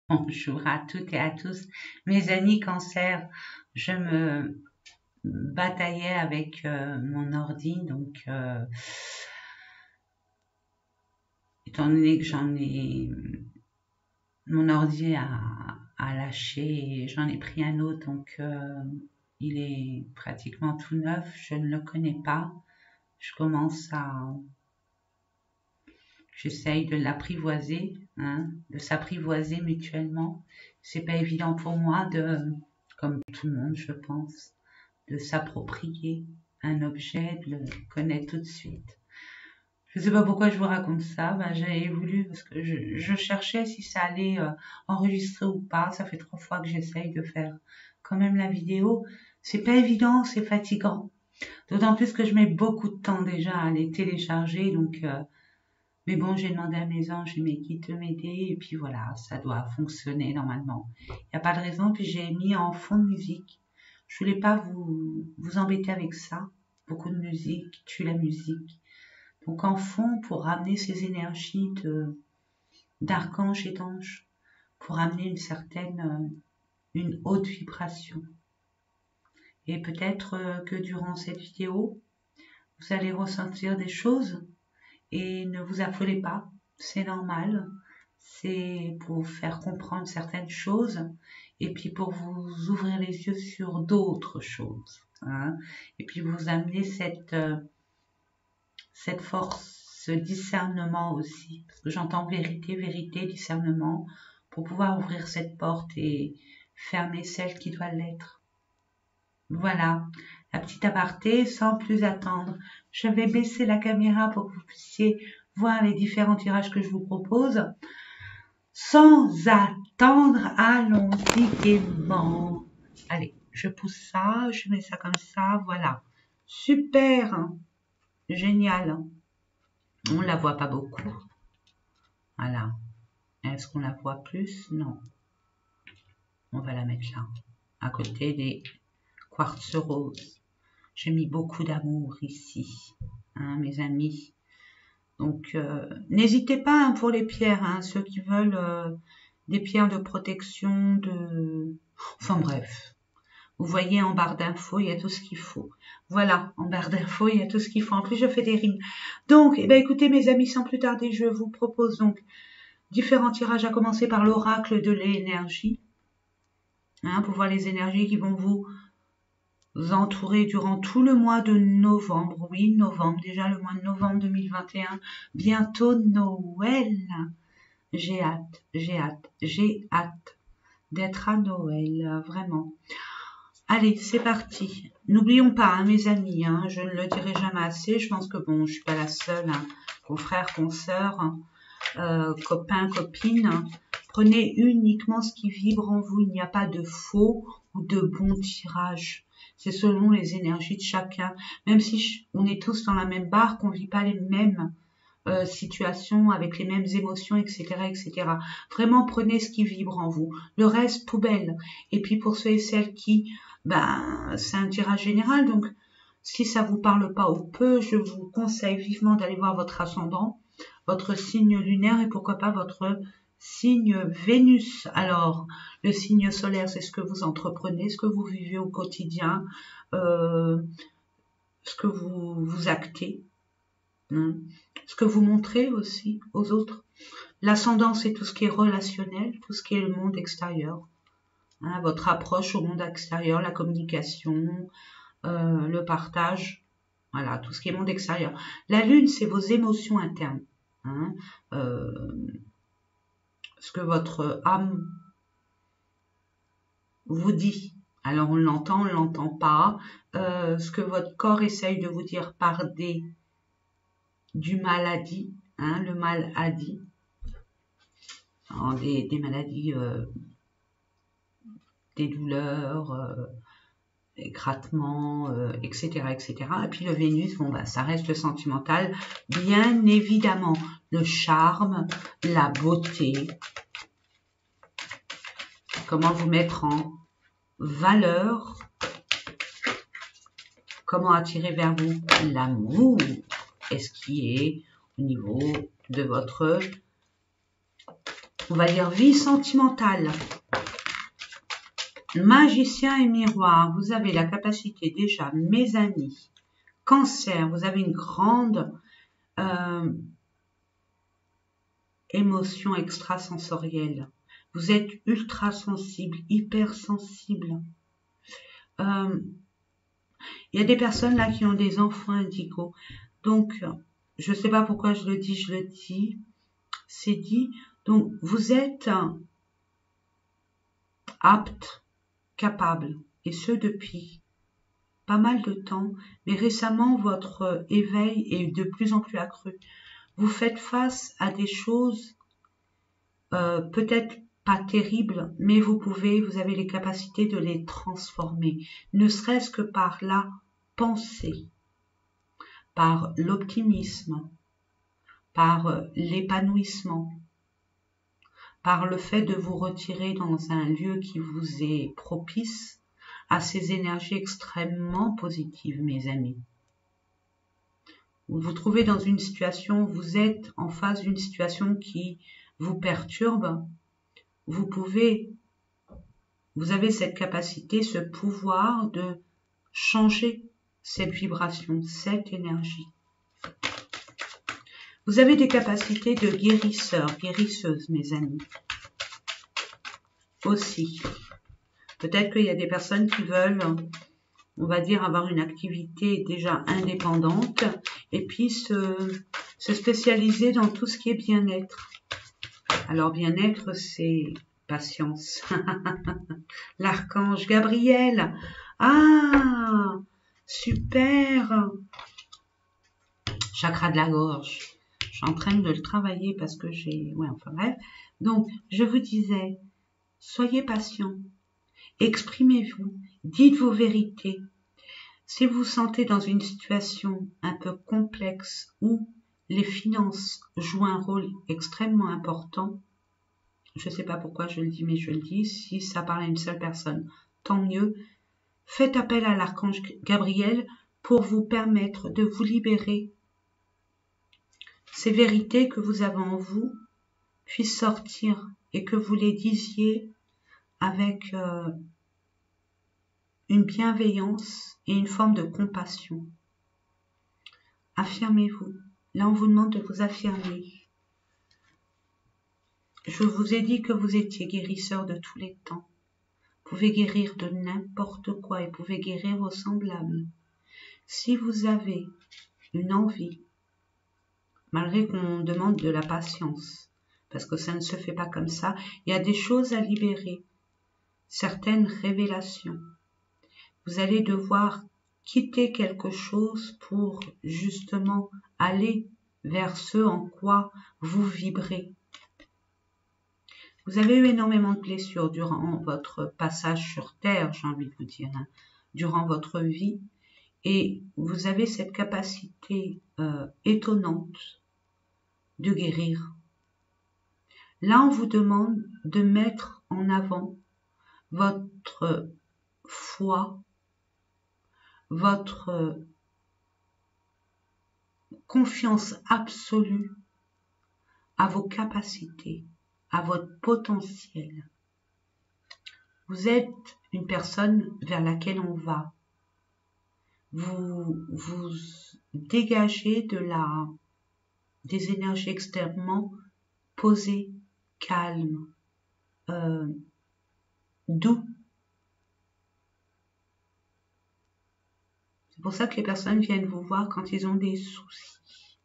Bonjour à toutes et à tous. Mes amis cancer, je me bataillais avec mon ordi, donc étant donné que mon ordi a lâché et j'en ai pris un autre, donc il est pratiquement tout neuf, je ne le connais pas. J'essaye de l'apprivoiser, hein, de s'apprivoiser mutuellement. C'est pas évident pour moi comme tout le monde, je pense, de s'approprier un objet, de le connaître tout de suite. Je ne sais pas pourquoi je vous raconte ça. Ben, j'avais voulu parce que je cherchais si ça allait enregistrer ou pas. Ça fait 3 fois que j'essaye de faire quand même la vidéo. C'est pas évident, c'est fatigant. D'autant plus que je mets beaucoup de temps déjà à les télécharger, donc. Mais bon, j'ai demandé à mes anges et mes guides de m'aider, et puis voilà, ça doit fonctionner normalement. Il n'y a pas de raison, puis j'ai mis en fond de musique. Je voulais pas vous embêter avec ça. Beaucoup de musique tue la musique. Donc en fond, pour ramener ces énergies d'archanges et d'anges, pour amener une haute vibration. Et peut-être que durant cette vidéo, vous allez ressentir des choses. Et ne vous affolez pas, c'est normal. C'est pour vous faire comprendre certaines choses et puis pour vous ouvrir les yeux sur d'autres choses. Hein, et puis vous amener cette force, ce discernement aussi. Parce que j'entends vérité, vérité, discernement, pour pouvoir ouvrir cette porte et fermer celle qui doit l'être. Voilà, la petite aparté, sans plus attendre. Je vais baisser la caméra pour que vous puissiez voir les différents tirages que je vous propose. Sans attendre, allons-y gaiement. Allez, je pousse ça, je mets ça comme ça, voilà. Super, génial. On la voit pas beaucoup. Voilà. Est-ce qu'on la voit plus? Non. On va la mettre là, à côté des quartz roses. J'ai mis beaucoup d'amour ici, hein, mes amis. Donc, n'hésitez pas hein, pour les pierres, hein, ceux qui veulent des pierres de protection, enfin bref. Vous voyez en barre d'infos, il y a tout ce qu'il faut. Voilà, en barre d'infos, il y a tout ce qu'il faut. En plus, je fais des rimes. Donc, eh ben, écoutez, mes amis, sans plus tarder, je vous propose donc différents tirages, à commencer par l'oracle de l'énergie, hein, pour voir les énergies qui vont vous entourer durant tout le mois de novembre. Oui, novembre, déjà le mois de novembre 2021. Bientôt Noël. J'ai hâte, j'ai hâte, j'ai hâte d'être à Noël, vraiment. Allez, c'est parti. N'oublions pas, hein, mes amis, hein, je ne le dirai jamais assez. Je pense que bon, je suis pas la seule, hein, confrères, consoeurs, copains, copines. Prenez uniquement ce qui vibre en vous. Il n'y a pas de faux ou de bons tirages. C'est selon les énergies de chacun. Même si on est tous dans la même barque, on ne vit pas les mêmes situations avec les mêmes émotions, etc., etc. Vraiment, prenez ce qui vibre en vous. Le reste, poubelle. Et puis pour ceux et celles qui, c'est un tirage général. Donc, si ça vous parle pas ou peu, je vous conseille vivement d'aller voir votre ascendant, votre signe lunaire et pourquoi pas votre signe Vénus. Alors, le signe solaire, c'est ce que vous entreprenez, ce que vous vivez au quotidien, ce que vous actez, hein, ce que vous montrez aussi aux autres. L'ascendant, c'est tout ce qui est relationnel, tout ce qui est le monde extérieur, hein, votre approche au monde extérieur, la communication, le partage, voilà, tout ce qui est monde extérieur. La lune, c'est vos émotions internes, hein, ce que votre âme vous dit. Alors on l'entend pas. Ce que votre corps essaye de vous dire par du mal à dit, hein, le mal à dit. Des maladies, des douleurs, des grattements, etc., etc. Et puis le Vénus, bon ça reste le sentimental, bien évidemment. Le charme, la beauté. Comment vous mettre en valeur, comment attirer vers vous l'amour, et ce qui est au niveau de votre on va dire vie sentimentale. Magicien et miroir, vous avez la capacité déjà, mes amis. Cancer, vous avez une grande émotion extrasensorielle. Vous êtes ultra sensible, hyper sensible. Il y a des personnes là qui ont des enfants indigos. Donc, je ne sais pas pourquoi je le dis. C'est dit. Donc, vous êtes apte, capable, et ce depuis pas mal de temps, mais récemment votre éveil est de plus en plus accru. Vous faites face à des choses peut-être pas terribles, mais vous avez les capacités de les transformer, ne serait-ce que par la pensée, par l'optimisme, par l'épanouissement, par le fait de vous retirer dans un lieu qui vous est propice à ces énergies extrêmement positives, mes amis. Vous vous trouvez dans une situation, vous êtes en face d'une situation qui vous perturbe. Vous avez cette capacité, ce pouvoir de changer cette vibration, cette énergie. Vous avez des capacités de guérisseur, guérisseuse, mes amis. Aussi. Peut-être qu'il y a des personnes qui veulent, on va dire, avoir une activité déjà indépendante et puis se spécialiser dans tout ce qui est bien-être. Alors, bien-être, c'est patience. L'archange Gabriel. Ah, super. Chakra de la gorge. Je suis en train de le travailler parce que j'ai... Ouais, enfin bref. Donc, je vous disais, soyez patient. Exprimez-vous, dites vos vérités. Si vous vous sentez dans une situation un peu complexe où les finances jouent un rôle extrêmement important, je ne sais pas pourquoi je le dis, mais je le dis, si ça parle à une seule personne, tant mieux. Faites appel à l'archange Gabriel pour vous permettre de vous libérer. Ces vérités que vous avez en vous puissent sortir et que vous les disiez avec une bienveillance et une forme de compassion. Affirmez-vous. Là, on vous demande de vous affirmer. Je vous ai dit que vous étiez guérisseur de tous les temps. Vous pouvez guérir de n'importe quoi et vous pouvez guérir vos semblables. Si vous avez une envie, malgré qu'on demande de la patience, parce que ça ne se fait pas comme ça, il y a des choses à libérer, certaines révélations. Vous allez devoir quitter quelque chose pour justement aller vers ce en quoi vous vibrez. Vous avez eu énormément de blessures durant votre passage sur Terre, j'ai envie de vous dire, durant votre vie, et vous avez cette capacité étonnante de guérir. Là, on vous demande de mettre en avant votre foi, votre confiance absolue à vos capacités, à votre potentiel. Vous êtes une personne vers laquelle on va. Vous dégagez des énergies extrêmement posées, calmes, doux. C'est pour ça que les personnes viennent vous voir quand ils ont des soucis.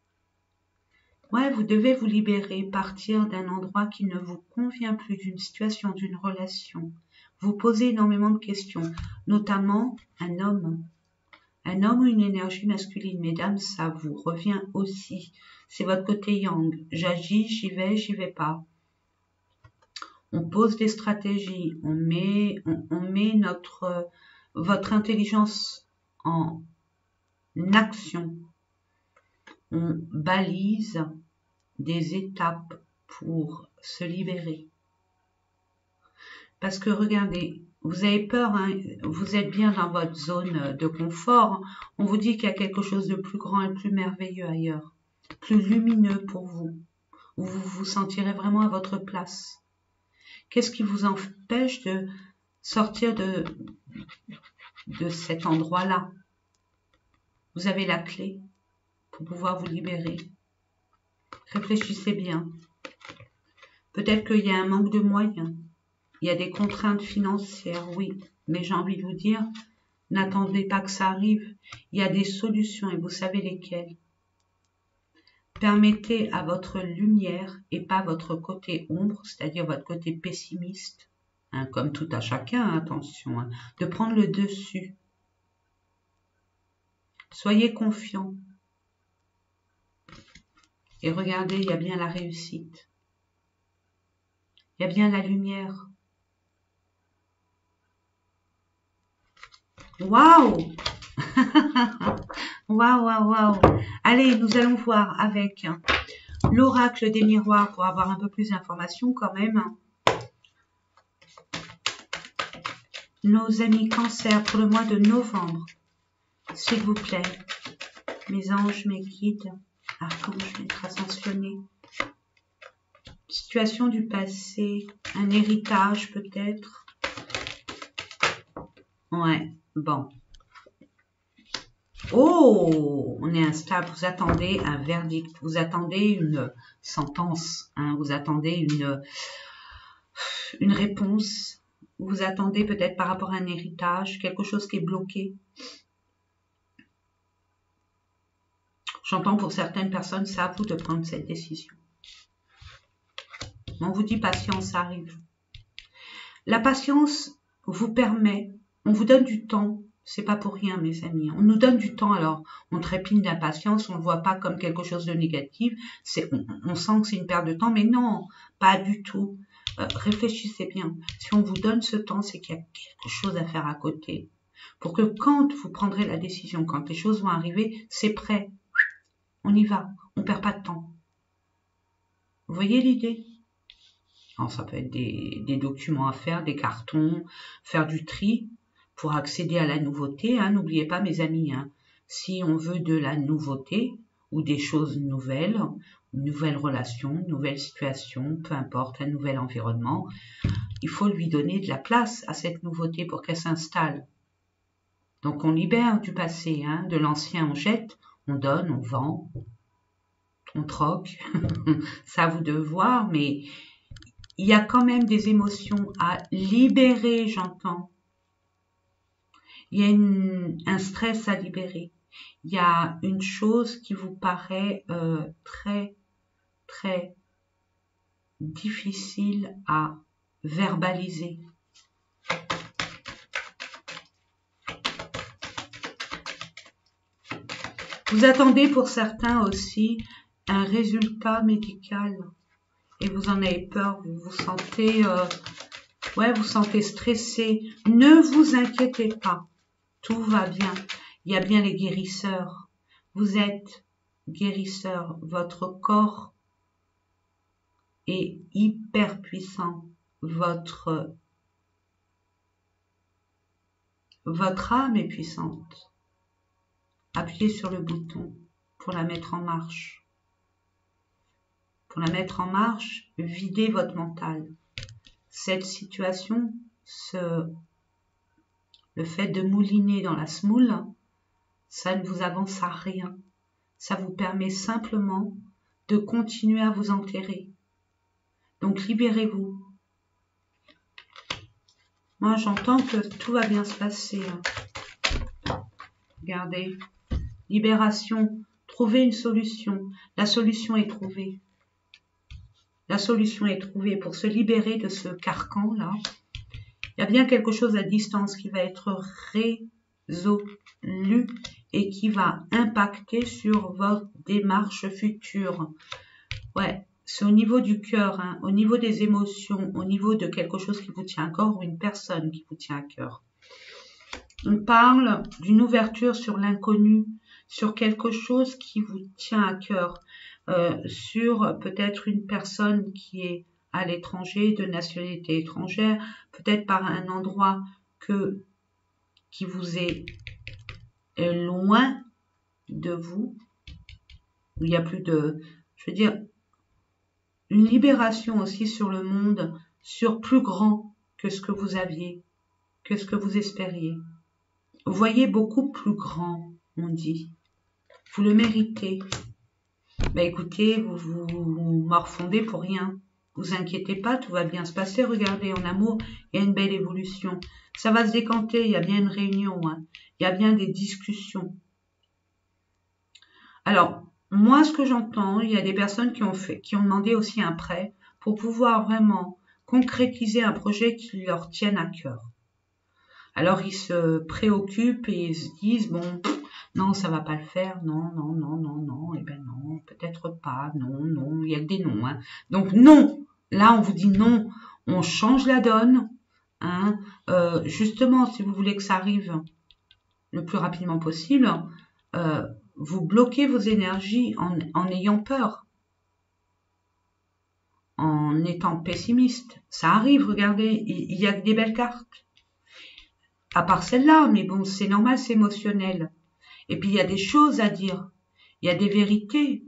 Ouais, vous devez vous libérer, partir d'un endroit qui ne vous convient plus, d'une situation, d'une relation. Vous posez énormément de questions, notamment un homme ou une énergie masculine. Mesdames, ça vous revient aussi. C'est votre côté yang. J'agis, j'y vais pas. On pose des stratégies, on met votre intelligence en action. On balise des étapes pour se libérer. Parce que regardez, vous avez peur, hein, vous êtes bien dans votre zone de confort. On vous dit qu'il y a quelque chose de plus grand et plus merveilleux ailleurs, plus lumineux pour vous. où vous vous sentirez vraiment à votre place. Qu'est-ce qui vous empêche de sortir de cet endroit-là? Vous avez la clé pour pouvoir vous libérer. Réfléchissez bien. Peut-être qu'il y a un manque de moyens. Il y a des contraintes financières, oui. Mais j'ai envie de vous dire, n'attendez pas que ça arrive. Il y a des solutions et vous savez lesquelles. Permettez à votre lumière et pas votre côté ombre, c'est-à-dire votre côté pessimiste, hein, comme tout à chacun, attention, hein, de prendre le dessus. Soyez confiants. Et regardez, il y a bien la réussite. Il y a bien la lumière. Waouh! Waouh, waouh, waouh! Allez, nous allons voir avec l'oracle des miroirs pour avoir un peu plus d'informations quand même. Nos amis Cancer pour le mois de novembre. S'il vous plaît, mes anges, mes guides, archanges, maîtres ascensionnés. Situation du passé, un héritage peut-être. Ouais, bon. Oh, on est instable, vous attendez un verdict, vous attendez une sentence, hein, vous attendez une réponse, vous attendez peut-être par rapport à un héritage, quelque chose qui est bloqué. J'entends pour certaines personnes, c'est à vous de prendre cette décision. On vous dit patience, ça arrive. La patience vous permet, on vous donne du temps, c'est pas pour rien mes amis, on nous donne du temps, alors on trépigne d'impatience, on ne le voit pas comme quelque chose de négatif, on sent que c'est une perte de temps, mais non, pas du tout. Réfléchissez bien, si on vous donne ce temps, c'est qu'il y a quelque chose à faire à côté, pour que quand vous prendrez la décision, quand les choses vont arriver, c'est prêt, on y va, on perd pas de temps. Vous voyez l'idée? Alors, ça peut être des documents à faire, des cartons, faire du tri pour accéder à la nouveauté. Hein. N'oubliez pas, mes amis, hein, si on veut de la nouveauté ou des choses nouvelles, une nouvelle relation, une nouvelle situation, peu importe, un nouvel environnement, il faut lui donner de la place à cette nouveauté pour qu'elle s'installe. Donc, on libère du passé, hein, de l'ancien, on jette, on donne, on vend, on troque. C'est à vous de voir, mais il y a quand même des émotions à libérer, j'entends. Il y a un stress à libérer. Il y a une chose qui vous paraît très, très difficile à verbaliser. Vous attendez pour certains aussi un résultat médical. Et vous en avez peur, vous vous sentez, vous sentez stressé. Ne vous inquiétez pas, tout va bien. Il y a bien les guérisseurs. Vous êtes guérisseur. Votre corps est hyper puissant. Votre âme est puissante. Appuyez sur le bouton pour la mettre en marche. Pour la mettre en marche, videz votre mental. Cette situation, le fait de mouliner dans la semoule, ça ne vous avance à rien. Ça vous permet simplement de continuer à vous enterrer. Donc libérez-vous. Moi j'entends que tout va bien se passer. Regardez. Libération. Trouvez une solution. La solution est trouvée. La solution est trouvée pour se libérer de ce carcan-là. Il y a bien quelque chose à distance qui va être résolu et qui va impacter sur votre démarche future. Ouais, c'est au niveau du cœur, hein, au niveau des émotions, au niveau de quelque chose qui vous tient à cœur ou une personne qui vous tient à cœur. On parle d'une ouverture sur l'inconnu, sur quelque chose qui vous tient à cœur. Sur peut-être une personne qui est à l'étranger, de nationalité étrangère, peut-être par un endroit qui vous est loin de vous, où il n'y a plus de... Je veux dire, une libération aussi sur le monde, sur plus grand que ce que vous aviez, que ce que vous espériez. Vous voyez beaucoup plus grand, on dit. Vous le méritez. Ben écoutez, vous morfondez pour rien. Vous inquiétez pas, tout va bien se passer. Regardez, en amour, il y a une belle évolution. Ça va se décanter, il y a bien une réunion, hein. Il y a bien des discussions. Alors, moi, ce que j'entends, il y a des personnes qui ont demandé aussi un prêt pour pouvoir vraiment concrétiser un projet qui leur tienne à cœur. Alors, ils se préoccupent et ils se disent, bon, non, ça va pas le faire, non, non, non, non, non, eh ben non, peut-être pas, non, non, il y a que des noms, hein. Donc, non, là, on vous dit non, on change la donne, hein. Justement, si vous voulez que ça arrive le plus rapidement possible, vous bloquez vos énergies en ayant peur, en étant pessimiste. Ça arrive, regardez, il y a que des belles cartes. À part celle-là, mais bon, c'est normal, c'est émotionnel. Et puis, il y a des choses à dire. Il y a des vérités.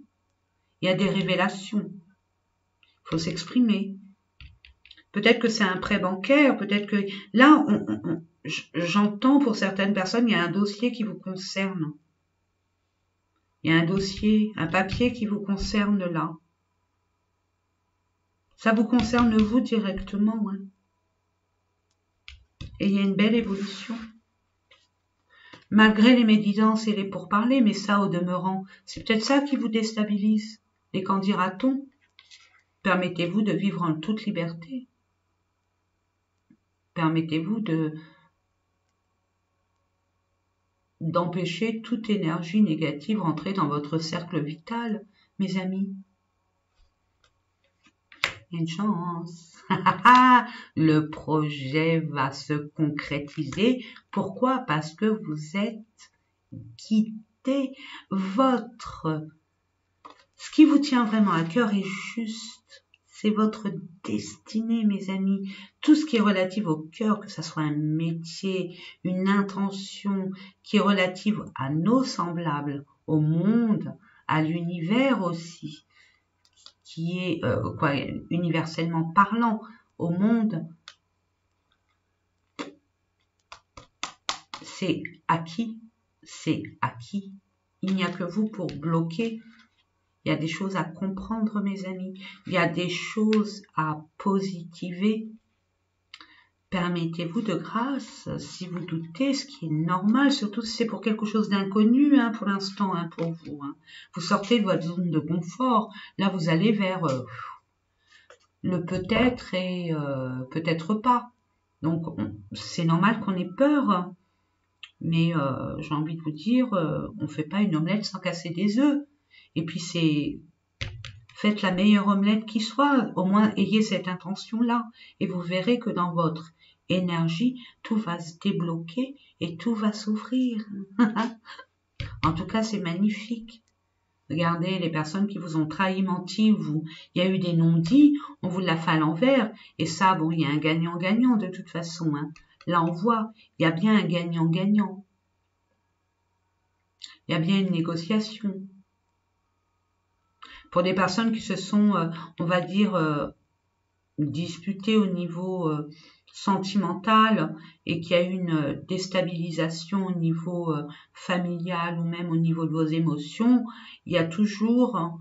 Il y a des révélations. Il faut s'exprimer. Peut-être que c'est un prêt bancaire, peut-être que... Là, j'entends pour certaines personnes, il y a un dossier qui vous concerne. Il y a un dossier, un papier qui vous concerne là. Ça vous concerne vous directement, hein. Et il y a une belle évolution. Malgré les médisances et les pourparlers, mais ça au demeurant, c'est peut-être ça qui vous déstabilise. Et qu'en dira-t-on? Permettez-vous de vivre en toute liberté. Permettez-vous d'empêcher toute énergie négative rentrer dans votre cercle vital, mes amis. Une chance. Le projet va se concrétiser. Pourquoi? Parce que vous êtes quitté. Ce qui vous tient vraiment à cœur est juste. C'est votre destinée, mes amis. Tout ce qui est relatif au cœur, que ce soit un métier, une intention qui est relative à nos semblables, au monde, à l'univers aussi, qui est universellement parlant au monde, c'est acquis, c'est acquis. Il n'y a que vous pour bloquer. Il y a des choses à comprendre, mes amis. Il y a des choses à positiver. Permettez-vous de grâce, si vous doutez, ce qui est normal, surtout si c'est pour quelque chose d'inconnu, hein, pour l'instant, hein, pour vous. Hein. Vous sortez de votre zone de confort. Là, vous allez vers le peut-être et peut-être pas. Donc, c'est normal qu'on ait peur. Mais j'ai envie de vous dire, on ne fait pas une omelette sans casser des œufs. Et puis, faites la meilleure omelette qui soit. Au moins, ayez cette intention-là. Et vous verrez que dans votre énergie, tout va se débloquer et tout va s'ouvrir. En tout cas, c'est magnifique. Regardez les personnes qui vous ont trahi, menti, il y a eu des non-dits, on vous l'a fait à l'envers. Et ça, bon, il y a un gagnant-gagnant de toute façon. Hein. Là, on voit, il y a bien un gagnant-gagnant. Il y a bien une négociation. Pour des personnes qui se sont, on va dire, disputées au niveau sentimental et qu'il y a eu une déstabilisation au niveau familial ou même au niveau de vos émotions, il y a toujours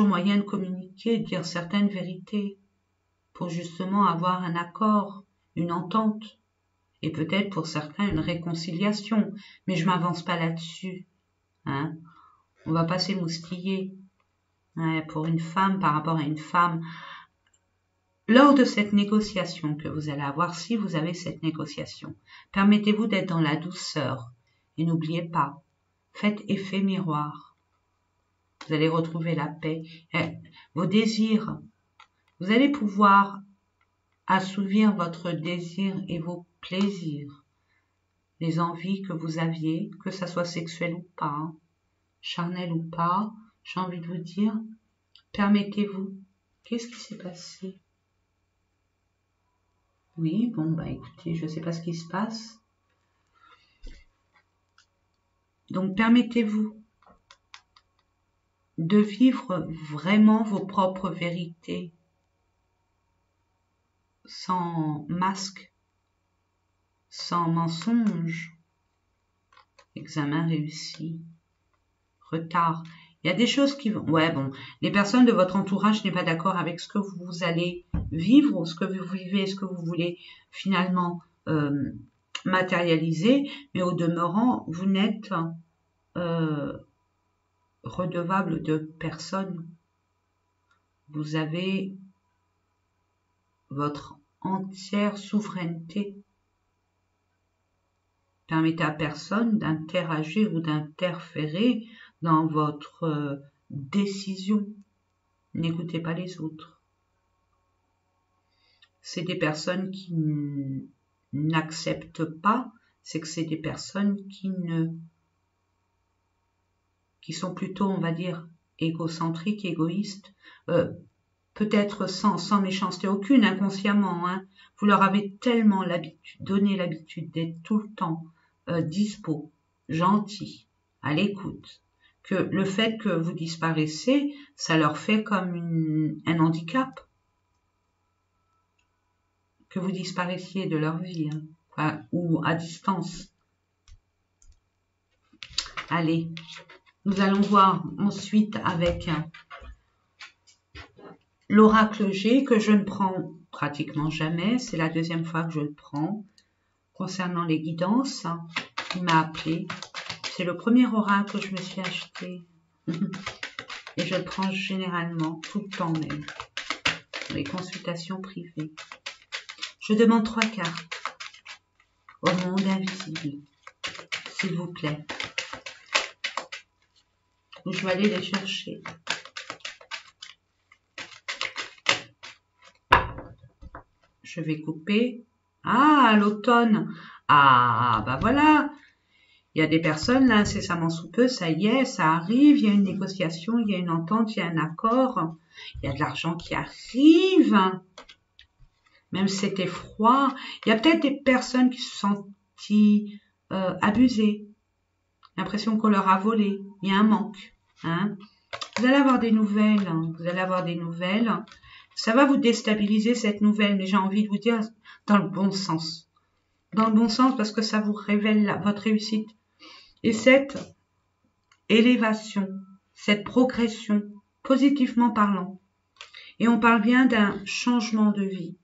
moyen de communiquer, de dire certaines vérités pour justement avoir un accord, une entente et peut-être pour certains une réconciliation. Mais je m'avance pas là-dessus. Hein. On va pas s'émoustiller. Ouais, pour une femme par rapport à une femme. Lors de cette négociation que vous allez avoir, si vous avez cette négociation, permettez-vous d'être dans la douceur. Et n'oubliez pas, faites effet miroir. Vous allez retrouver la paix. Vos désirs, vous allez pouvoir assouvir votre désir et vos plaisirs. Les envies que vous aviez, que ça soit sexuel ou pas, charnel ou pas, j'ai envie de vous dire, permettez-vous. Qu'est-ce qui s'est passé? Oui, bon, bah écoutez, je ne sais pas ce qui se passe. Donc, permettez-vous de vivre vraiment vos propres vérités, sans masque, sans mensonge. Examen réussi. Retard. Il y a des choses qui vont... Ouais, bon, les personnes de votre entourage n'est pas d'accord avec ce que vous allez vivre, ou ce que vous vivez, ce que vous voulez finalement matérialiser, mais au demeurant, vous n'êtes redevable de personne. Vous avez votre entière souveraineté. Permettez à personne d'interagir ou d'interférer dans votre décision. N'écoutez pas les autres. C'est des personnes qui n'acceptent pas, c'est que c'est des personnes qui sont plutôt, on va dire, égocentriques, égoïstes, peut-être sans méchanceté aucune, inconsciemment. Hein. Vous leur avez tellement donné l'habitude d'être tout le temps dispo, gentil, à l'écoute, que le fait que vous disparaissez, ça leur fait comme un handicap. Que vous disparaissiez de leur vie, hein, enfin, ou à distance. Allez, nous allons voir ensuite avec l'oracle G, que je ne prends pratiquement jamais. C'est la deuxième fois que je le prends. Concernant les guidances, il m'a appelé. C'est le premier oracle que je me suis acheté. Et je le prends généralement, tout le temps même. Les consultations privées. Je demande 3 cartes au monde invisible, s'il vous plaît. Je vais aller les chercher. Je vais couper. Ah, l'automne. Ah, bah voilà. Il y a des personnes, là, incessamment sous peu, ça y est, ça arrive, il y a une négociation, il y a une entente, il y a un accord. Il y a de l'argent qui arrive. Même si c'était froid. Il y a peut-être des personnes qui se sont senties abusées. L'impression qu'on leur a volé. Il y a un manque. Hein. Vous allez avoir des nouvelles. Hein. Vous allez avoir des nouvelles. Ça va vous déstabiliser cette nouvelle, mais j'ai envie de vous dire dans le bon sens. Dans le bon sens parce que ça vous révèle votre réussite. Et cette élévation, cette progression, positivement parlant. Et on parle bien d'un changement de vie,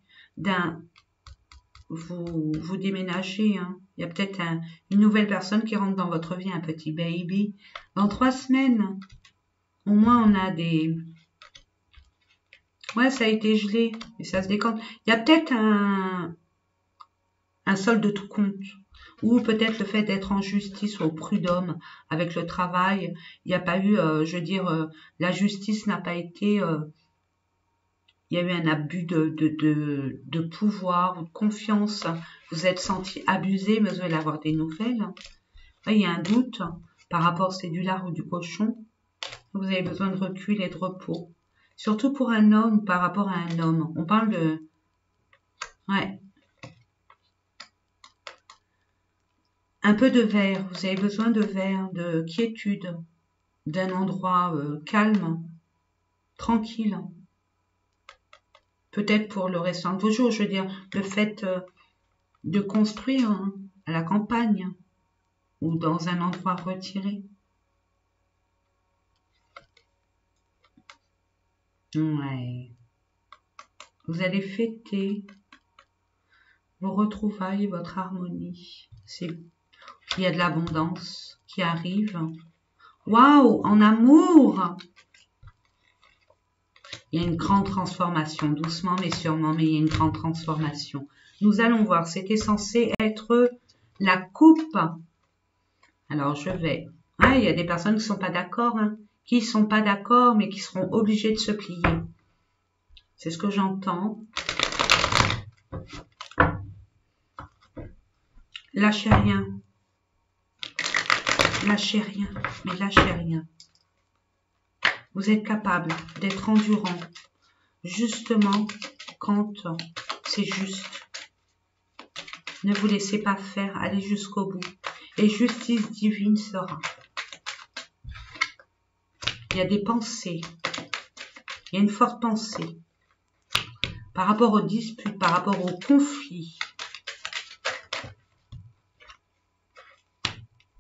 vous déménagez, hein. Il y a peut-être une nouvelle personne qui rentre dans votre vie, un petit baby. Dans 3 semaines, au moins on a des... Ouais, ça a été gelé, et ça se décompte. Il y a peut-être un solde de tout compte. Ou peut-être le fait d'être en justice ou au prud'homme avec le travail. Il n'y a pas eu, je veux dire, la justice n'a pas été... il y a eu un abus de pouvoir ou de confiance. Vous êtes senti abusé, mais vous allez avoir des nouvelles. Là, il y a un doute par rapport au cédulaire ou du cochon. Vous avez besoin de recul et de repos. Surtout pour un homme par rapport à un homme. On parle de... Ouais. Un peu de verre. Vous avez besoin de verre, de quiétude, d'un endroit calme, tranquille. Peut-être pour le restant de vos jours, je veux dire, le fait de construire hein, à la campagne ou dans un endroit retiré. Ouais. Vous allez fêter vos retrouvailles, votre harmonie. Il y a de l'abondance qui arrive. Waouh, en amour! Il y a une grande transformation, doucement mais sûrement, mais il y a une grande transformation. Nous allons voir, c'était censé être la coupe. Alors, je vais... Ah, il y a des personnes qui ne sont pas d'accord, hein, qui ne sont pas d'accord, mais qui seront obligées de se plier. C'est ce que j'entends. Lâchez rien. Lâchez rien, mais lâchez rien. Vous êtes capable d'être endurant, justement quand c'est juste. Ne vous laissez pas faire, allez jusqu'au bout. Et justice divine sera. Il y a des pensées. Il y a une forte pensée. Par rapport aux disputes, par rapport aux conflits.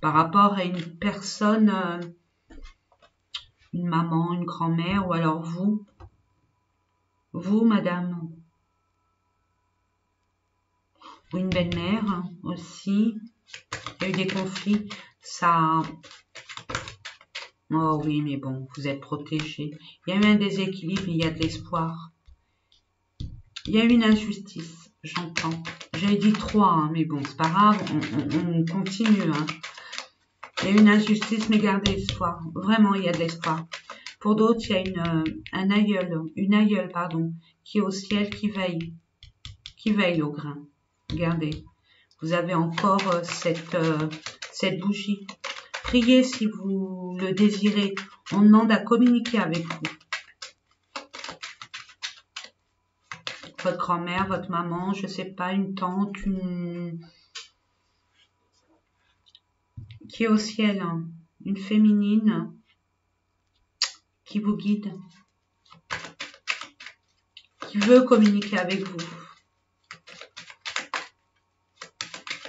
Par rapport à une personne, une maman, une grand-mère, ou alors vous, madame, ou une belle-mère aussi. Il y a eu des conflits, ça... Oh oui, mais bon, vous êtes protégés. Il y a eu un déséquilibre, mais il y a de l'espoir. Il y a eu une injustice, j'entends. J'avais dit 3, hein, mais bon, c'est pas grave, on continue. Hein. Il y a eu une injustice, mais gardez espoir. Vraiment, il y a de l'espoir. Pour d'autres, il y a une aïeule, qui est au ciel, qui veille au grain. Regardez, vous avez encore cette bougie. Priez si vous le désirez. On demande à communiquer avec vous. Votre grand-mère, votre maman, je ne sais pas, une tante, qui est au ciel, hein, une féminine qui vous guide, qui veut communiquer avec vous,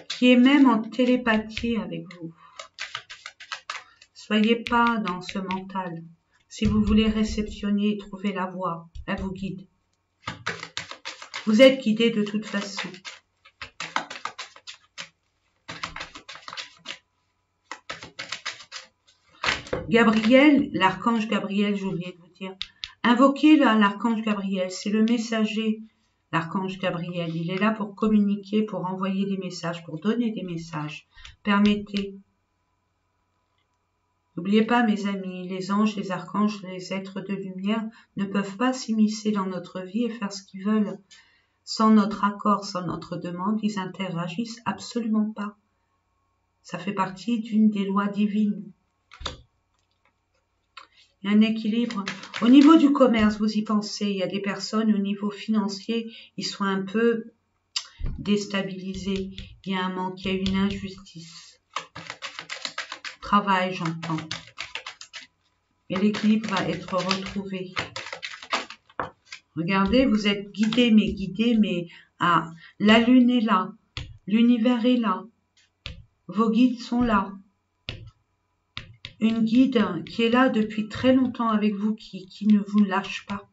qui est même en télépathie avec vous. Soyez pas dans ce mental. Si vous voulez réceptionner et trouver la voie, elle vous guide. Vous êtes guidé de toute façon. Gabriel, l'archange Gabriel, j'ai oublié de vous dire. Invoquez l'archange Gabriel, c'est le messager, l'archange Gabriel. Il est là pour communiquer, pour envoyer des messages, pour donner des messages. Permettez. N'oubliez pas, mes amis, les anges, les archanges, les êtres de lumière ne peuvent pas s'immiscer dans notre vie et faire ce qu'ils veulent. Sans notre accord, sans notre demande, ils interagissent absolument pas. Ça fait partie d'une des lois divines. Il y a un équilibre. Au niveau du commerce, vous y pensez, il y a des personnes au niveau financier, ils sont un peu déstabilisés. Il y a un manque, il y a une injustice. Travail, j'entends. Et l'équilibre va être retrouvé. Regardez, vous êtes guidés, mais la lune est là, l'univers est là, vos guides sont là. Une guide qui est là depuis très longtemps avec vous, qui ne vous lâche pas.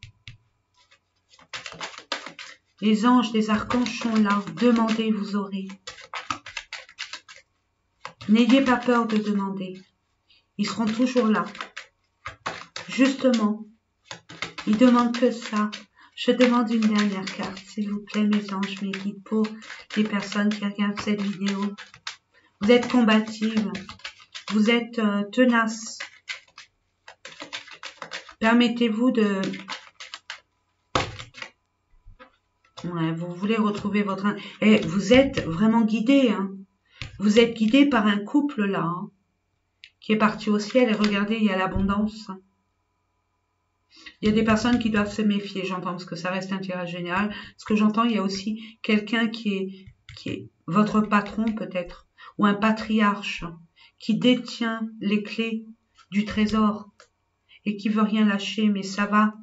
Les anges, les archanges sont là, demandez, vous aurez. N'ayez pas peur de demander, ils seront toujours là. Justement, ils demandent que ça. Je demande une dernière carte, s'il vous plaît, mes anges, mes guides, pour les personnes qui regardent cette vidéo. Vous êtes combatives, vous êtes tenaces. Permettez-vous de... Ouais, vous voulez retrouver votre... Et vous êtes vraiment guidés, hein. Vous êtes guidés par un couple, là, hein, qui est parti au ciel. Et regardez, il y a l'abondance. Il y a des personnes qui doivent se méfier, j'entends, parce que ça reste un tirage général. Ce que j'entends, il y a aussi quelqu'un qui est votre patron peut-être, ou un patriarche, qui détient les clés du trésor et qui veut rien lâcher, mais ça va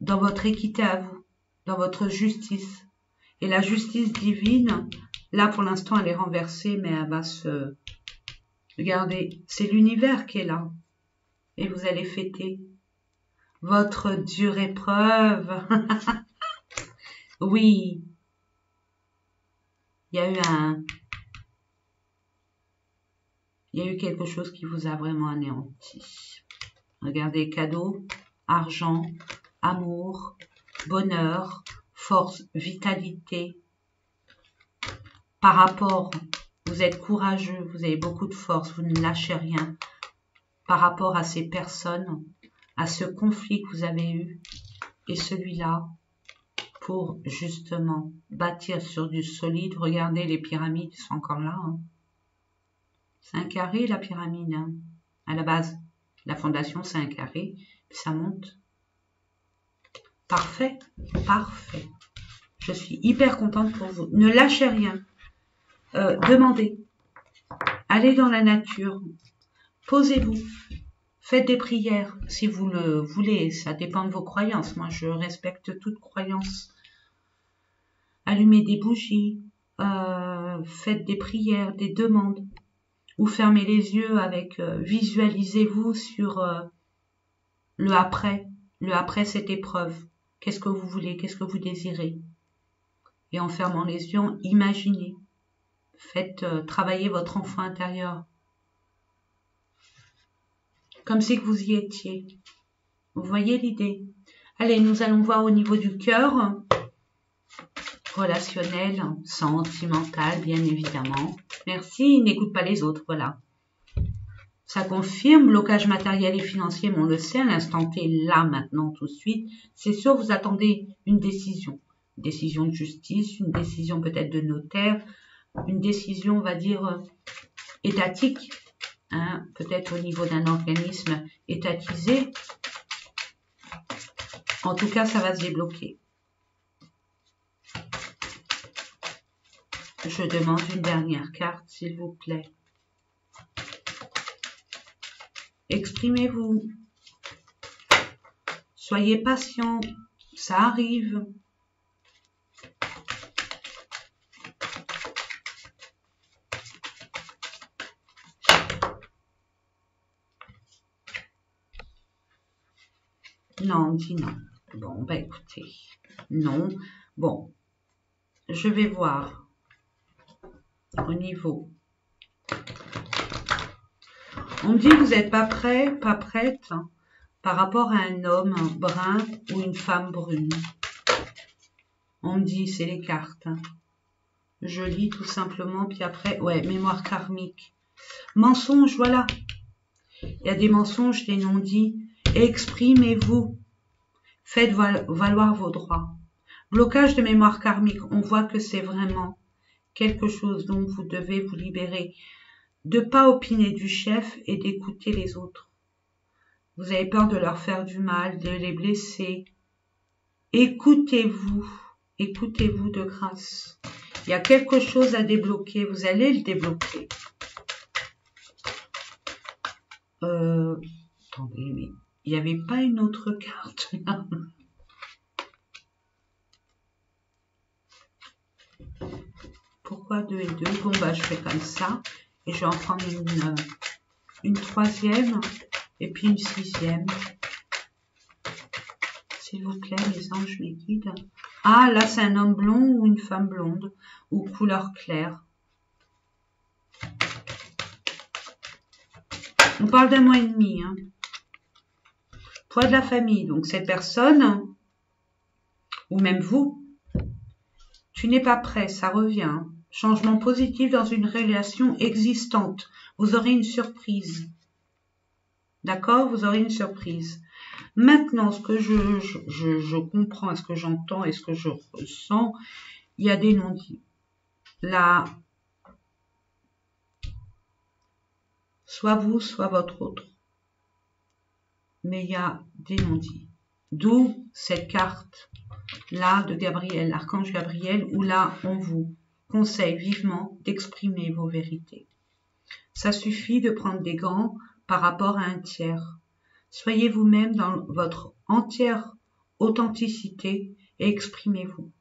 dans votre équité à vous, dans votre justice. Et la justice divine, là pour l'instant elle est renversée, mais elle va se... Regardez, c'est l'univers qui est là. Et vous allez fêter votre dure épreuve. Oui, il y a eu quelque chose qui vous a vraiment anéanti. Regardez, cadeau, argent, amour, bonheur, force, vitalité. Par rapport, vous êtes courageux, vous avez beaucoup de force, vous ne lâchez rien. Par rapport à ces personnes, à ce conflit que vous avez eu, et celui-là, pour justement bâtir sur du solide. Regardez, les pyramides sont encore là. Hein. C'est un carré, la pyramide, hein. À la base. La fondation, c'est un carré, puis ça monte. Parfait, parfait. Je suis hyper contente pour vous. Ne lâchez rien. Demandez. Allez dans la nature. Posez-vous. Faites des prières si vous le voulez. Ça dépend de vos croyances. Moi, je respecte toute croyance. Allumez des bougies. Faites des prières, des demandes. Ou fermez les yeux avec... visualisez-vous sur le après cette épreuve. Qu'est-ce que vous voulez? Qu'est-ce que vous désirez? Et en fermant les yeux, imaginez. Faites travailler votre enfant intérieur. Comme si que vous y étiez. Vous voyez l'idée? Allez, nous allons voir au niveau du cœur. Relationnel, sentimental, bien évidemment. Merci, n'écoute pas les autres, voilà. Ça confirme, blocage matériel et financier, mais on le sait, à l'instant T, là, maintenant, tout de suite. C'est sûr, vous attendez une décision. Une décision de justice, une décision peut-être de notaire, une décision, on va dire, étatique, hein, peut-être au niveau d'un organisme étatisé. En tout cas, ça va se débloquer. Je demande une dernière carte, s'il vous plaît. Exprimez-vous. Soyez patient, ça arrive. Non, on dit non. Bon, bah écoutez, non. Bon, je vais voir au niveau. On me dit que vous n'êtes pas prêt, pas prête hein, par rapport à un homme brun ou une femme brune. On me dit, c'est les cartes. Hein. Je lis tout simplement, puis après, ouais, mémoire karmique. Mensonge, voilà. Il y a des mensonges, des non-dits. Exprimez-vous. Faites valoir vos droits. Blocage de mémoire karmique. On voit que c'est vraiment quelque chose dont vous devez vous libérer. De ne pas opiner du chef et d'écouter les autres. Vous avez peur de leur faire du mal, de les blesser. Écoutez-vous. Écoutez-vous de grâce. Il y a quelque chose à débloquer. Vous allez le débloquer. Attendez, mais il n'y avait pas une autre carte là. Pourquoi 2 et 2? Bon, bah, je fais comme ça. Et je vais en prendre une troisième et puis une sixième. S'il vous plaît, les anges, mes guides. Ah, là, c'est un homme blond ou une femme blonde ou couleur claire. On parle d'un mois et demi. Hein. Poids de la famille. Donc, cette personne, ou même vous, tu n'es pas prêt, ça revient. Changement positif dans une relation existante. Vous aurez une surprise. D'accord? Vous aurez une surprise. Maintenant, ce que je comprends, ce que j'entends et ce que je ressens, il y a des non-dits. Là, soit vous, soit votre autre. Mais il y a des non-dits. D'où cette carte là de Gabriel, l'archange Gabriel, où là, on vous conseille vivement d'exprimer vos vérités. Ça suffit de prendre des gants par rapport à un tiers. Soyez vous-même dans votre entière authenticité et exprimez-vous.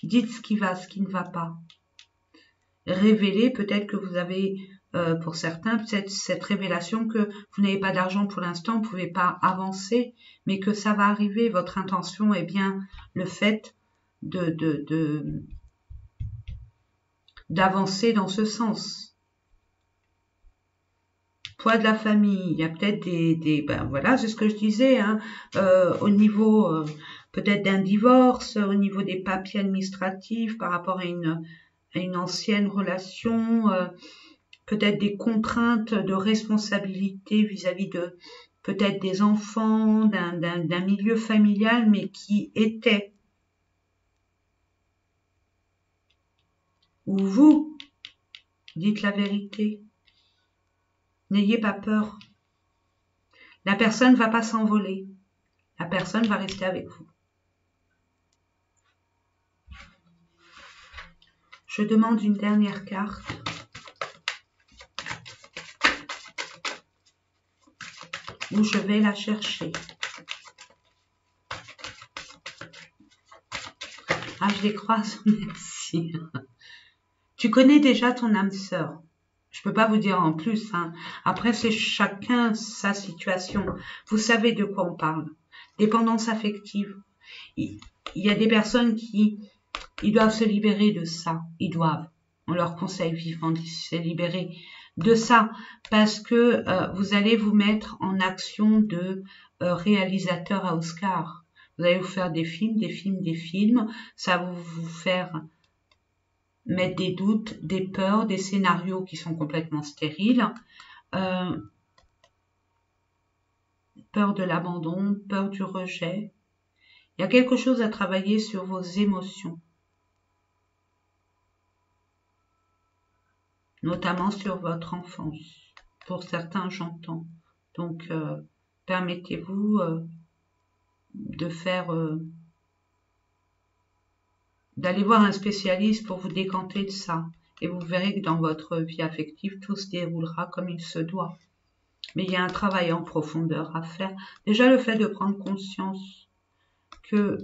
Dites ce qui va, ce qui ne va pas. Révélez peut-être que vous avez, pour certains, peut-être cette révélation que vous n'avez pas d'argent pour l'instant, vous ne pouvez pas avancer, mais que ça va arriver. Votre intention est bien le fait d'avancer dans ce sens. Poids de la famille, il y a peut-être ben voilà, c'est ce que je disais, hein, au niveau peut-être d'un divorce, au niveau des papiers administratifs par rapport à une ancienne relation, peut-être des contraintes de responsabilité vis-à-vis de peut-être des enfants, d'un milieu familial, mais qui était. Ou vous, dites la vérité. N'ayez pas peur. La personne ne va pas s'envoler. La personne va rester avec vous. Je demande une dernière carte. ou je vais la chercher. Ah, je les croise, merci. Tu connais déjà ton âme sœur. Je peux pas vous dire en plus, hein. Après, c'est chacun sa situation. Vous savez de quoi on parle. Dépendance affective. Il y a des personnes qui ils doivent se libérer de ça. Ils doivent. On leur conseille vivement de se libérer de ça parce que vous allez vous mettre en action de réalisateur à Oscar. Vous allez vous faire des films, des films, des films. Ça va vous faire mettre des doutes, des peurs, des scénarios qui sont complètement stériles. Peur de l'abandon, peur du rejet. Il y a quelque chose à travailler sur vos émotions. Notamment sur votre enfance. Pour certains, j'entends. Donc, permettez-vous de faire... d'aller voir un spécialiste pour vous décanter de ça. Et vous verrez que dans votre vie affective, tout se déroulera comme il se doit. Mais il y a un travail en profondeur à faire. Déjà, le fait de prendre conscience que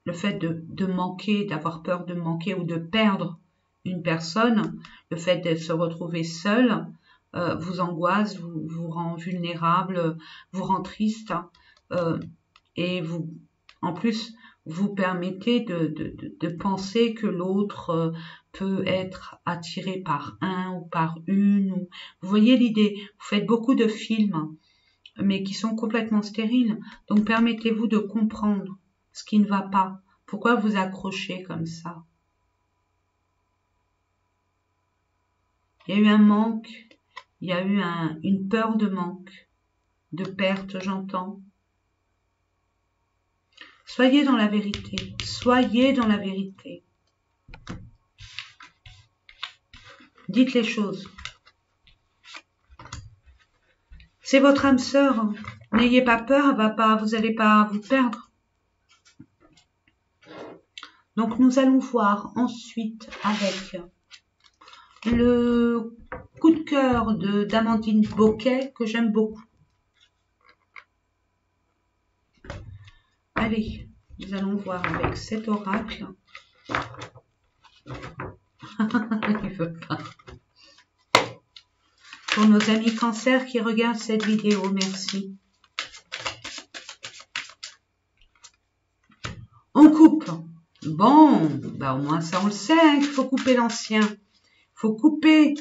le fait de manquer, d'avoir peur de manquer ou de perdre une personne, le fait de se retrouver seul, vous angoisse, vous rend vulnérable, vous rend triste, et vous, en plus, vous permettez de penser que l'autre peut être attiré par un ou par une. Ou... Vous voyez l'idée, vous faites beaucoup de films, mais qui sont complètement stériles. Donc permettez-vous de comprendre ce qui ne va pas. Pourquoi vous accrochez comme ça? Il y a eu un manque, il y a eu une peur de manque, de perte, j'entends. Soyez dans la vérité, soyez dans la vérité. Dites les choses. C'est votre âme sœur. N'ayez pas peur, vous n'allez pas vous perdre. Donc nous allons voir ensuite avec le coup de cœur d'Amandine Boquet que j'aime beaucoup. Allez, nous allons voir avec cet oracle. Il veut pas. Pour nos amis cancer qui regardent cette vidéo, merci. On coupe. Bon, bah au moins ça on le sait, hein, qu'il faut couper l'ancien. Il faut couper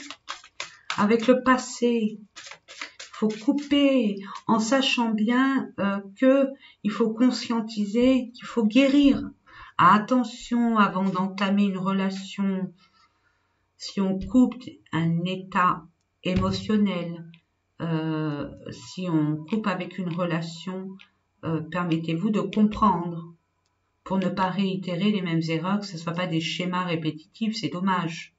avec le passé. Il faut couper en sachant bien qu'il faut conscientiser, qu'il faut guérir. Attention avant d'entamer une relation. Si on coupe un état émotionnel, si on coupe avec une relation, permettez-vous de comprendre pour ne pas réitérer les mêmes erreurs, que ce ne soit pas des schémas répétitifs, c'est dommage.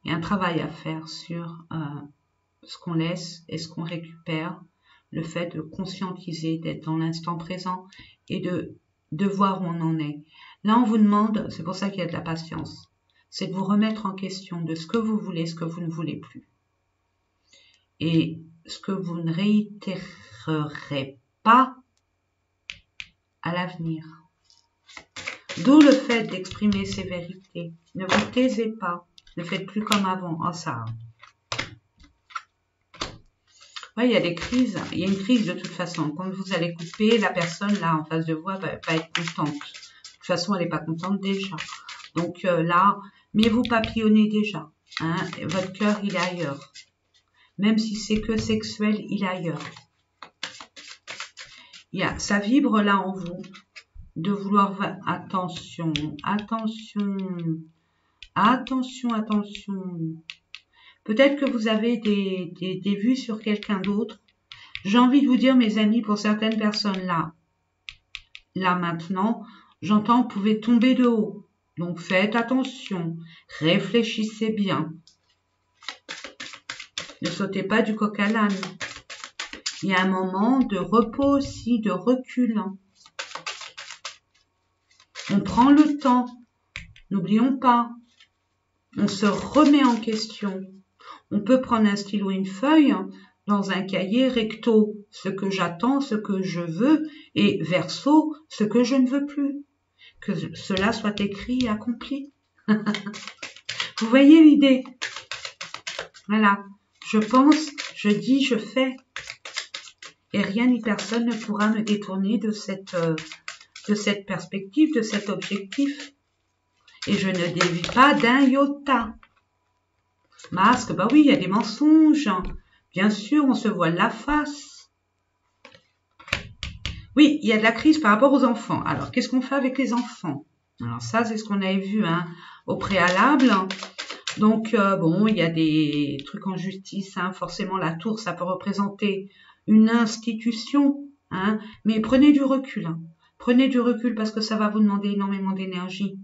Il y a un travail à faire sur ce qu'on laisse et ce qu'on récupère, le fait de conscientiser, d'être dans l'instant présent et de voir où on en est. Là, on vous demande, c'est pour ça qu'il y a de la patience, c'est de vous remettre en question de ce que vous voulez, ce que vous ne voulez plus. Et ce que vous ne réitérerez pas à l'avenir. D'où le fait d'exprimer ces vérités. Ne vous taisez pas. Ne faites plus comme avant. Oh, ça. Ouais, il y a des crises. Il y a une crise de toute façon. Quand vous allez couper, la personne là en face de vous va être contente. De toute façon, elle n'est pas contente déjà. Donc là, mais vous papillonnez déjà. Hein, votre cœur, il est ailleurs. Même si c'est que sexuel, il est ailleurs. Ça vibre là en vous. De vouloir... Attention, attention, attention, attention. Peut-être que vous avez des vues sur quelqu'un d'autre. J'ai envie de vous dire, mes amis, pour certaines personnes là maintenant, j'entends, vous pouvez tomber de haut. Donc faites attention, réfléchissez bien. Ne sautez pas du coq à l'âne. Il y a un moment de repos aussi, de recul. On prend le temps. N'oublions pas. On se remet en question. On peut prendre un stylo et une feuille dans un cahier, recto, ce que j'attends, ce que je veux, et verso, ce que je ne veux plus. Que cela soit écrit et accompli. Vous voyez l'idée? Voilà. Je pense, je dis, je fais. Et rien ni personne ne pourra me détourner de cette perspective, de cet objectif. Et je ne dévie pas d'un iota. Masque, bah oui, il y a des mensonges. Bien sûr, on se voile la face. Oui, il y a de la crise par rapport aux enfants. Alors, qu'est-ce qu'on fait avec les enfants? Alors ça, c'est ce qu'on avait vu au préalable. Donc, bon, il y a des trucs en justice. Forcément, la tour, ça peut représenter une institution. Mais prenez du recul. Prenez du recul parce que ça va vous demander énormément d'énergie.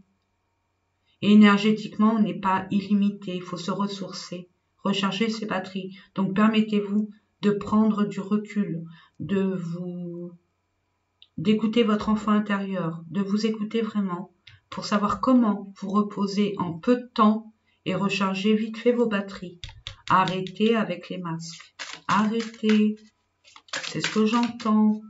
Et énergétiquement, on n'est pas illimité. Il faut se ressourcer, recharger ses batteries. Donc, permettez-vous de prendre du recul, d'écouter votre enfant intérieur, de vous écouter vraiment pour savoir comment vous reposer en peu de temps et recharger vite fait vos batteries. Arrêtez avec les masques. Arrêtez. C'est ce que j'entends.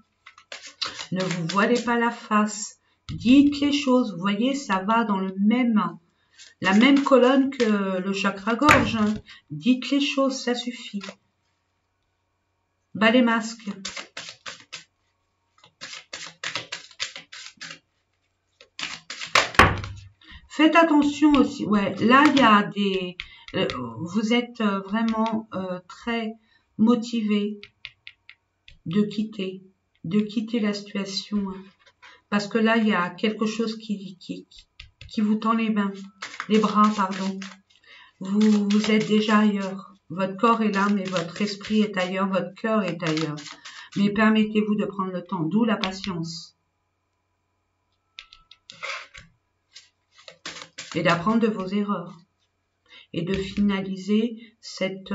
Ne vous voilez pas la face. Dites les choses. Vous voyez, ça va dans la même colonne que le chakra-gorge. Dites les choses, ça suffit. Bas les masques. Faites attention aussi. Ouais, là, il y a des... vous êtes vraiment très motivé de quitter la situation. Parce que là, il y a quelque chose qui vous tend les bras, pardon. Vous êtes déjà ailleurs. Votre corps est là, mais votre esprit est ailleurs, votre cœur est ailleurs. Mais permettez-vous de prendre le temps, d'où la patience. Et d'apprendre de vos erreurs. Et de finaliser cette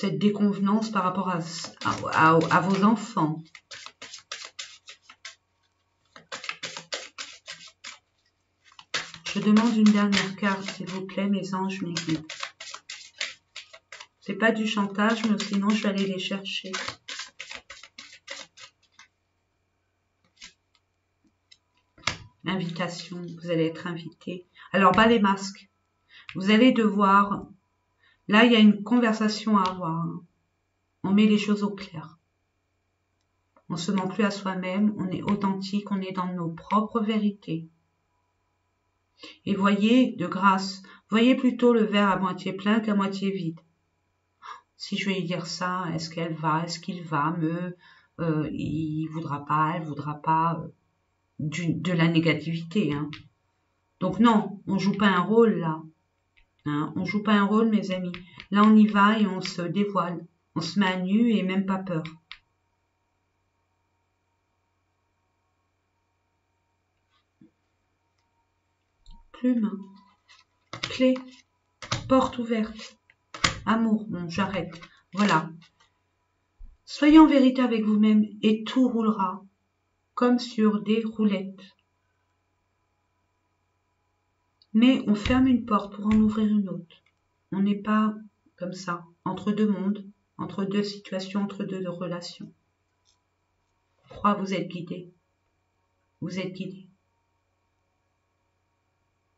déconvenance par rapport à vos enfants. Je demande une dernière carte, s'il vous plaît, mes anges, mes guides. C'est pas du chantage, mais sinon je vais aller les chercher. Invitation, vous allez être invité. Alors, bas les masques. Vous allez devoir... Là, il y a une conversation à avoir. On met les choses au clair. On ne se ment plus à soi-même, on est authentique, on est dans nos propres vérités. Et voyez, de grâce, voyez plutôt le verre à moitié plein qu'à moitié vide. Si je vais lui dire ça, est-ce qu'elle va, est-ce qu'il va il voudra pas, elle voudra pas de la négativité. Donc non, on joue pas un rôle là. On joue pas un rôle, mes amis. Là, on y va et on se dévoile. On se met à nu et même pas peur. Plume, clé, porte ouverte, amour. Bon, j'arrête. Voilà. Soyez en vérité avec vous-même et tout roulera comme sur des roulettes. Mais on ferme une porte pour en ouvrir une autre. On n'est pas comme ça, entre deux mondes, entre deux situations, entre deux relations. Je crois que vous êtes guidés. Vous êtes guidés.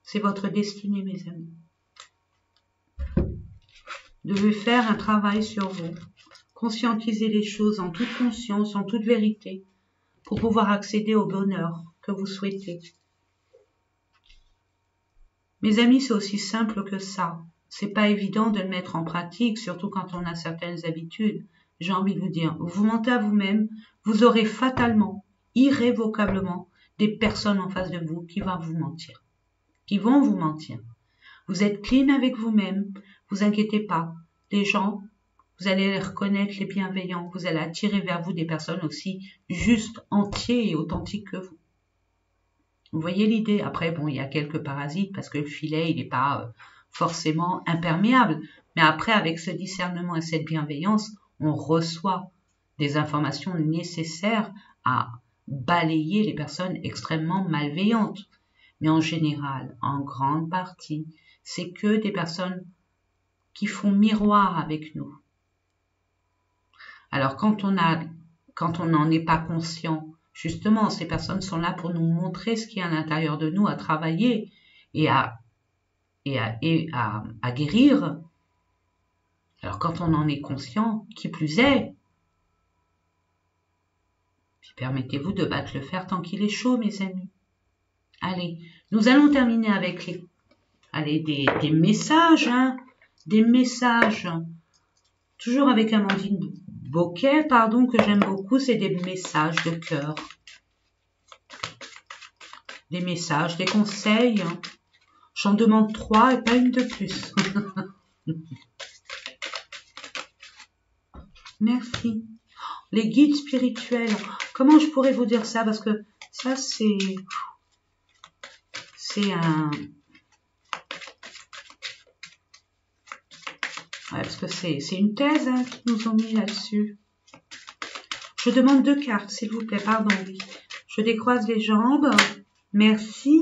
C'est votre destinée, mes amis. Vous devez faire un travail sur vous. Conscientiser les choses en toute conscience, en toute vérité, pour pouvoir accéder au bonheur que vous souhaitez. Mes amis, c'est aussi simple que ça. C'est pas évident de le mettre en pratique, surtout quand on a certaines habitudes. J'ai envie de vous dire, vous mentez à vous-même, vous aurez fatalement, irrévocablement, des personnes en face de vous qui vont vous mentir. Vous êtes clean avec vous-même, vous inquiétez pas. Les gens, vous allez les reconnaître, les bienveillants, vous allez attirer vers vous des personnes aussi justes, entiers et authentiques que vous. Vous voyez l'idée? Après, bon, il y a quelques parasites parce que le filet, il n'est pas forcément imperméable. Mais après, avec ce discernement et cette bienveillance, on reçoit des informations nécessaires à balayer les personnes extrêmement malveillantes. Mais en général, en grande partie, c'est que des personnes qui font miroir avec nous. Alors quand on n'en est pas conscient, justement, ces personnes sont là pour nous montrer ce qu'il y a à l'intérieur de nous à travailler et à guérir. Alors quand on en est conscient, qui plus est, permettez-vous de battre le fer tant qu'il est chaud, mes amis. Allez, nous allons terminer avec des messages, hein, des messages. Toujours avec Amandine Bocquet, pardon, que j'aime beaucoup, c'est des messages de cœur. Des messages, des conseils. J'en demande 3 et pas une de plus. Merci. Les guides spirituels. Comment je pourrais vous dire ça? Parce que ça, c'est un... Ouais, parce que c'est une thèse hein, qu'ils nous ont mis là-dessus. Je demande 2 cartes, s'il vous plaît. Pardon, oui. Je décroise les jambes. Merci.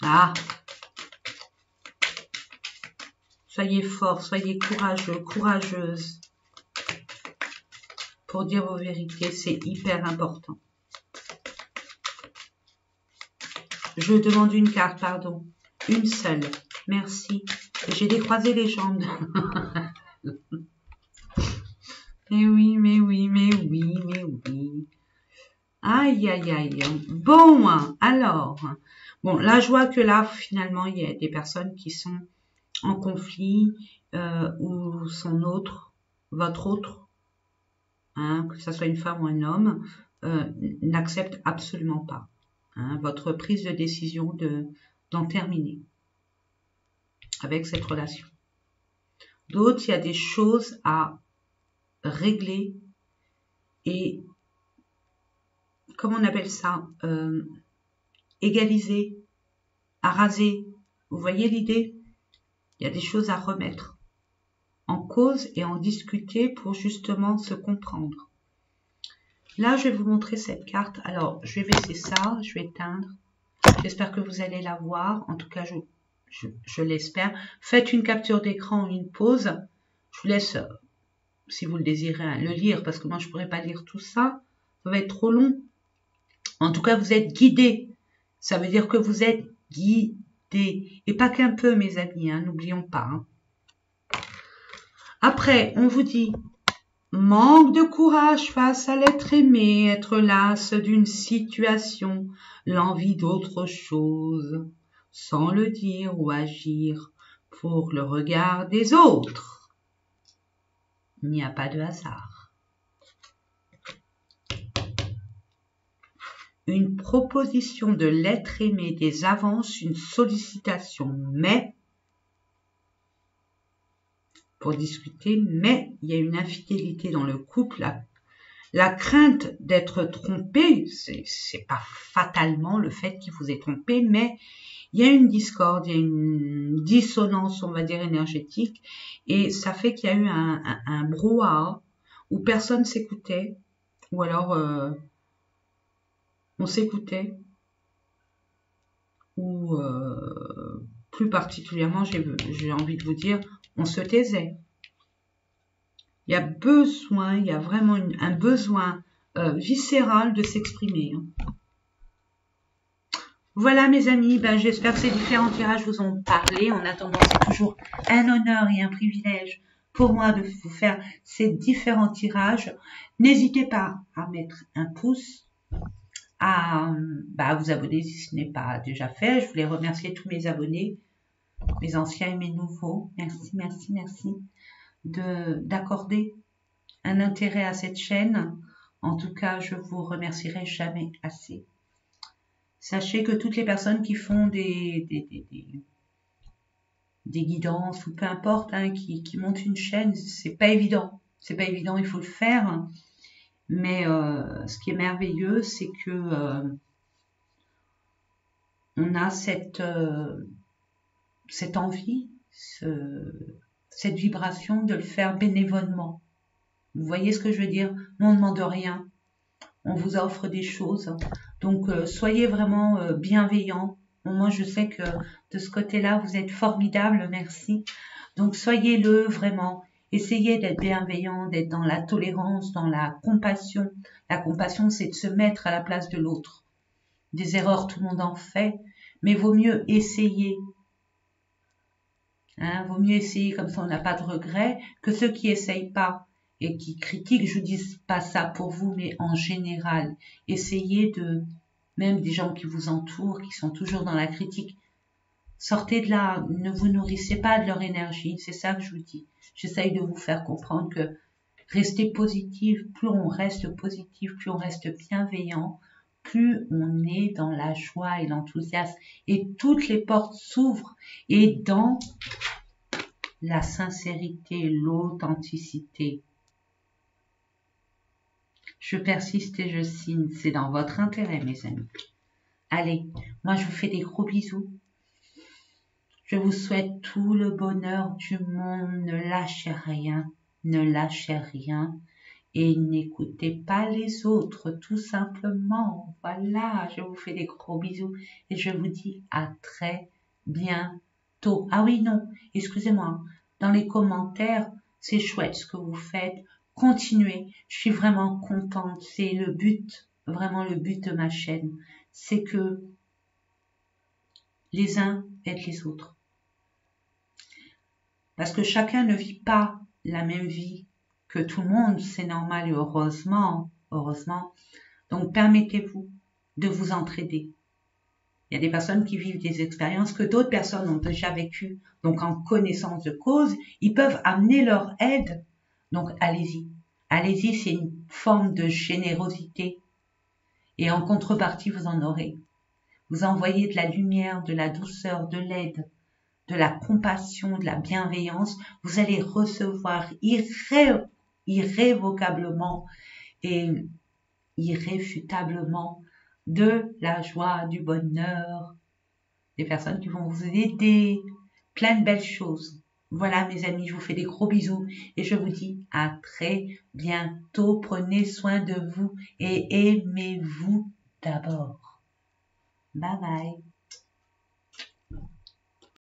Ah. Soyez forts, soyez courageux, courageuse. Pour dire vos vérités, c'est hyper important. Je demande une carte, pardon. Une seule. Merci. J'ai décroisé les jambes. Mais oui, mais oui, mais oui, mais oui. Aïe, aïe, aïe. Bon, alors. Bon, là, je vois que là, finalement, il y a des personnes qui sont en conflit ou son autre, votre autre, hein, que ce soit une femme ou un homme, n'accepte absolument pas hein, votre prise de décision d'en terminer avec cette relation. D'autres, il y a des choses à régler et, comment on appelle ça, égaliser, à raser. Vous voyez l'idée? Il y a des choses à remettre en cause et en discuter pour justement se comprendre. Là, je vais vous montrer cette carte. Alors, je vais baisser ça, je vais éteindre. J'espère que vous allez la voir. En tout cas, je l'espère. Faites une capture d'écran ou une pause. Je vous laisse, si vous le désirez, le lire parce que moi, je ne pourrais pas lire tout ça. Ça va être trop long. En tout cas, vous êtes guidés. Ça veut dire que vous êtes guidés. Et pas qu'un peu, mes amis, hein, n'oublions pas. Hein. Après, on vous dit, manque de courage face à l'être aimé, être las d'une situation, l'envie d'autre chose, sans le dire ou agir pour le regard des autres. Il n'y a pas de hasard. Une proposition de l'être aimé, des avances, une sollicitation, mais, pour discuter, mais il y a une infidélité dans le couple, la crainte d'être trompé, c'est pas fatalement le fait qu'il vous ait trompé, mais il y a une discorde, il y a une dissonance, on va dire, énergétique, et ça fait qu'il y a eu un brouhaha où personne s'écoutait, ou alors on s'écoutait, ou plus particulièrement, j'ai envie de vous dire, on se taisait. Il y a besoin, il y a vraiment un besoin viscéral de s'exprimer. Voilà mes amis, ben, j'espère que ces différents tirages vous ont parlé. En attendant, c'est toujours un honneur et un privilège pour moi de vous faire ces différents tirages. N'hésitez pas à mettre un pouce, à vous abonner si ce n'est pas déjà fait. Je voulais remercier tous mes abonnés, mes anciens et mes nouveaux. Merci, merci, merci d'accorder un intérêt à cette chaîne. En tout cas, je vous remercierai jamais assez. Sachez que toutes les personnes qui font des guidances ou peu importe, hein, qui montent une chaîne, c'est pas évident. C'est pas évident, il faut le faire. Mais ce qui est merveilleux, c'est que on a cette envie, cette vibration de le faire bénévolement. Vous voyez ce que je veux dire? Nous, on ne demande rien. On vous offre des choses. Donc, soyez vraiment bienveillants Bon, moi, je sais que de ce côté-là, vous êtes formidable, merci. Donc, soyez-le vraiment. Essayez d'être bienveillant, d'être dans la tolérance, dans la compassion. La compassion, c'est de se mettre à la place de l'autre. Des erreurs, tout le monde en fait, mais vaut mieux essayer. Hein, vaut mieux essayer, comme ça on n'a pas de regrets, que ceux qui essayent pas et qui critiquent. Je dis pas ça pour vous, mais en général, essayez de, même des gens qui vous entourent, qui sont toujours dans la critique, sortez de là, ne vous nourrissez pas de leur énergie, c'est ça que je vous dis. J'essaye de vous faire comprendre que rester positif, plus on reste positif, plus on reste bienveillant, plus on est dans la joie et l'enthousiasme. Et toutes les portes s'ouvrent. Et dans la sincérité, l'authenticité. Je persiste et je signe. C'est dans votre intérêt, mes amis. Allez, moi je vous fais des gros bisous. Je vous souhaite tout le bonheur du monde. Ne lâchez rien. Ne lâchez rien. Et n'écoutez pas les autres, tout simplement. Voilà, je vous fais des gros bisous et je vous dis à très bientôt. Ah oui, non, excusez-moi, dans les commentaires, c'est chouette ce que vous faites. Continuez, je suis vraiment contente. C'est le but, vraiment le but de ma chaîne. C'est que les uns aident les autres. Parce que chacun ne vit pas la même vie que tout le monde, c'est normal et heureusement. Donc permettez-vous de vous entraider. Il y a des personnes qui vivent des expériences que d'autres personnes ont déjà vécues. Donc en connaissance de cause, ils peuvent amener leur aide. Donc allez-y. Allez-y, c'est une forme de générosité. Et en contrepartie, vous en aurez. Vous envoyez de la lumière, de la douceur, de l'aide, de la compassion, de la bienveillance. Vous allez recevoir irrévocablement et irréfutablement de la joie, du bonheur, des personnes qui vont vous aider, plein de belles choses. Voilà mes amis, je vous fais des gros bisous et je vous dis à très bientôt. Prenez soin de vous et aimez-vous d'abord. Bye bye.